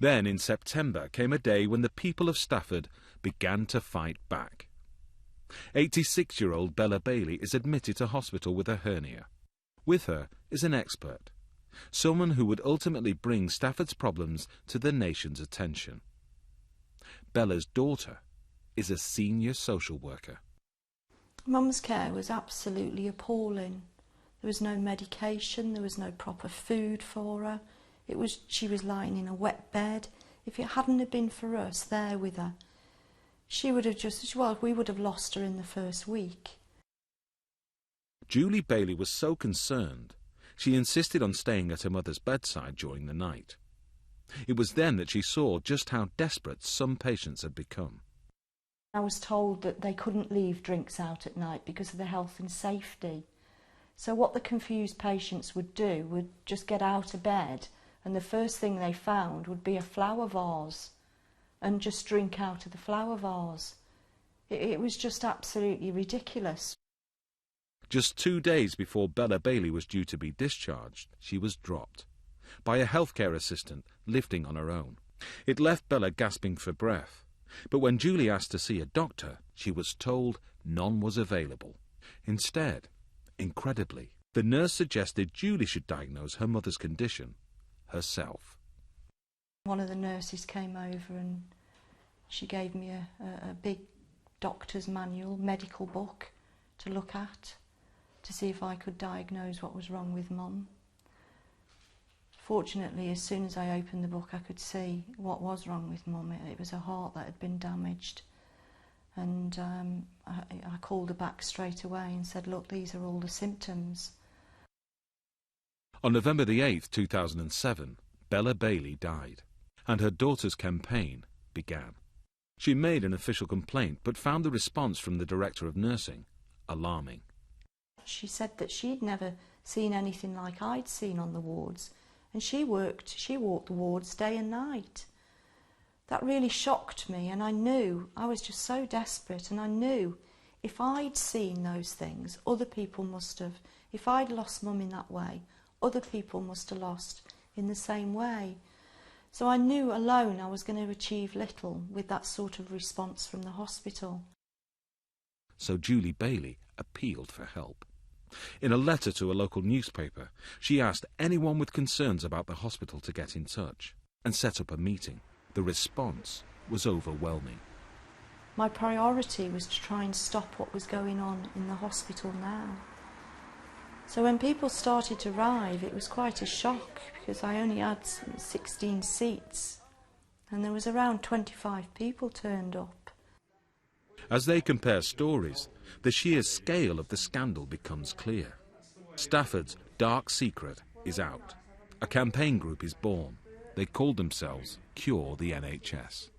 Then in September came a day when the people of Stafford began to fight back. 86-year-old Bella Bailey is admitted to hospital with a hernia. With her is an expert, someone who would ultimately bring Stafford's problems to the nation's attention. Bella's daughter is a senior social worker. Mum's care was absolutely appalling. There was no medication, there was no proper food for her. She was lying in a wet bed. If it hadn't have been for us there with her, she would have we would have lost her in the first week. Julie Bailey was so concerned, she insisted on staying at her mother's bedside during the night. It was then that she saw just how desperate some patients had become. I was told that they couldn't leave drinks out at night because of the health and safety. So what the confused patients would do would just get out of bed, and the first thing they found would be a flower vase and just drink out of the flower vase. It was just absolutely ridiculous. Just 2 days before Bella Bailey was due to be discharged, she was dropped by a healthcare assistant lifting on her own. It left Bella gasping for breath, but when Julie asked to see a doctor, she was told none was available. Instead, incredibly, the nurse suggested Julie should diagnose her mother's condition herself. One of the nurses came over and she gave me a big doctor's manual, medical book to look at, to see if I could diagnose what was wrong with Mum. Fortunately, as soon as I opened the book, I could see what was wrong with Mum. It was her heart that had been damaged. And I called her back straight away and said, look, these are all the symptoms. On November the 8th, 2007, Bella Bailey died, and her daughter's campaign began. She made an official complaint, but found the response from the director of nursing alarming. She said that she'd never seen anything like I'd seen on the wards, and she walked the wards day and night. That really shocked me, and I knew, I was just so desperate, and I knew if I'd seen those things, other people must have. If I'd lost Mum in that way, other people must have lost in the same way. So I knew alone I was going to achieve little with that sort of response from the hospital. So Julie Bailey appealed for help. In a letter to a local newspaper, she asked anyone with concerns about the hospital to get in touch and set up a meeting. The response was overwhelming. My priority was to try and stop what was going on in the hospital now. So when people started to arrive, it was quite a shock because I only had 16 seats and there was around 25 people turned up. As they compare stories, the sheer scale of the scandal becomes clear. Stafford's dark secret is out. A campaign group is born. They called themselves Cure the NHS.